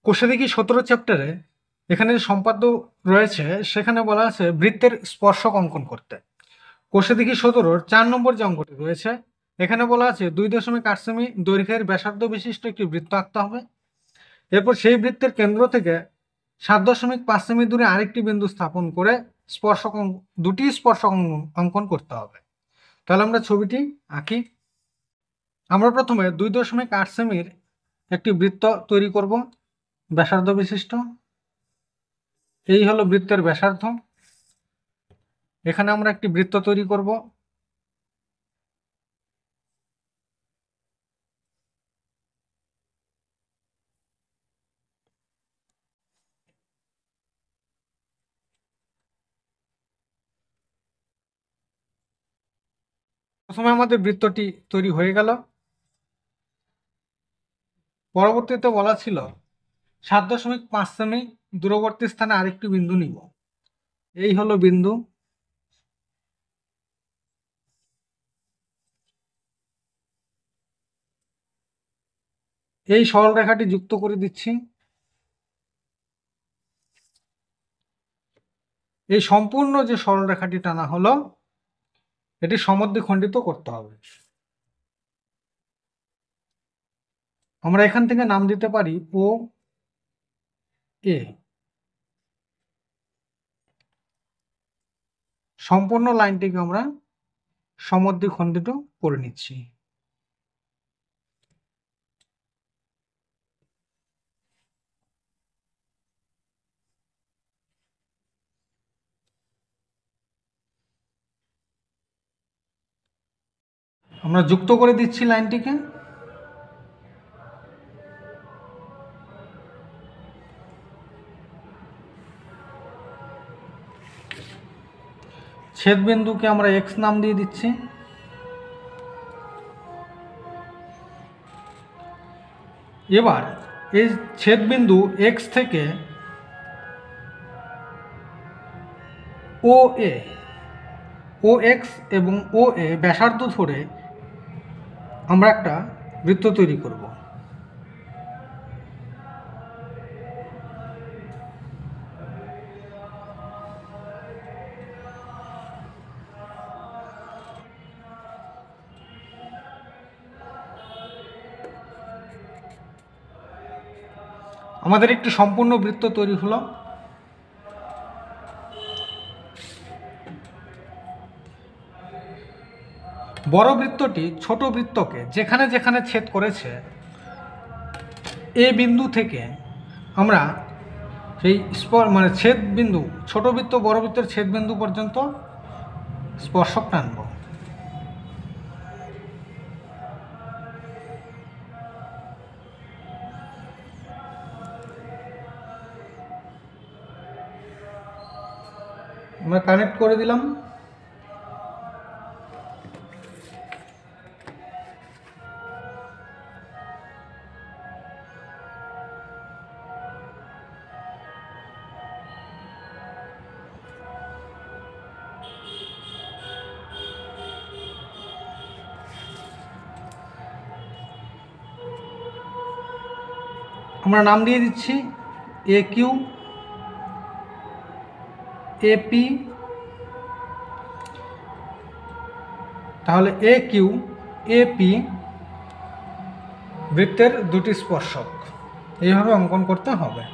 কোষে দেখি 17 চ্যাপ্টারে এখানে যে সম্পাদ্য রয়েছে সেখানে বলা আছে বৃত্তের স্পর্শক অঙ্কন করতে। কোষে দেখি 17 4 নম্বর যে অঙ্কটি রয়েছে এখানে বলা আছে 2.8 সেমি দৈর্ঘ্যের ব্যাসার্ধ বিশিষ্ট একটি বৃত্ত আঁকতে হবে। এরপর সেই বৃত্তের কেন্দ্র থেকে 7.5 সেমি দূরে আরেকটি বিন্দু স্থাপন করে দুটি স্পর্শক অঙ্কন করতে হবে। তাহলে আমরা ছবিটি আঁকি। আমরা প্রথমে 2.8 সেমির একটি বৃত্ত তৈরি করব ব্যাসার্ধ বিশিষ্ট। এই হলো বৃত্তের ব্যাসার্ধ। এখানে আমরা একটি বৃত্ত তৈরি করব। প্রথমে আমাদের বৃত্তটি তৈরি হয়ে গেল। পরবর্তীতে বলা ছিল 7.5 সেমি দূরবর্তী স্থানে আরেকটি বিন্দু নিব। এই হলো বিন্দু। এই সরল রেখাটি যুক্ত করে দিচ্ছি। এই সম্পূর্ণ যে সরল রেখাটি টানা হলো এটি সমদ্বিখণ্ডিত করতে হবে। আমরা এখান থেকে নাম দিতে পারি ও এ। সম্পূর্ণ লাইনটিকে আমরা সমদ্বিখণ্ডিত করে নিচ্ছি। আমরা যুক্ত করে দিচ্ছি লাইনটিকে। ছেদ বিন্দুকে আমরা এক্স নাম দিয়ে দিচ্ছি। এবার এই ছেদ বিন্দু এক্স থেকে ও এক্স এবং ও এ ব্যাসার্ধ ধরে আমরা একটা বৃত্ত তৈরি করব। আমাদের একটি সম্পূর্ণ বৃত্ত তৈরি হলো। বড় বৃত্তটি ছোট বৃত্তকে যেখানে যেখানে ছেদ করেছে এ বিন্দু থেকে আমরা সেই ছেদ বিন্দু ছোট বৃত্ত বড় বৃত্তের ছেদ বিন্দু পর্যন্ত স্পর্শক টানব। আমরা কানেক্ট করে দিলাম। আমরা নাম দিয়ে দিচ্ছি এ কিউ এপি। তাহলে এ কিউ এপি বৃত্তের দুটি স্পর্শক এইভাবে অঙ্কন করতে হবে।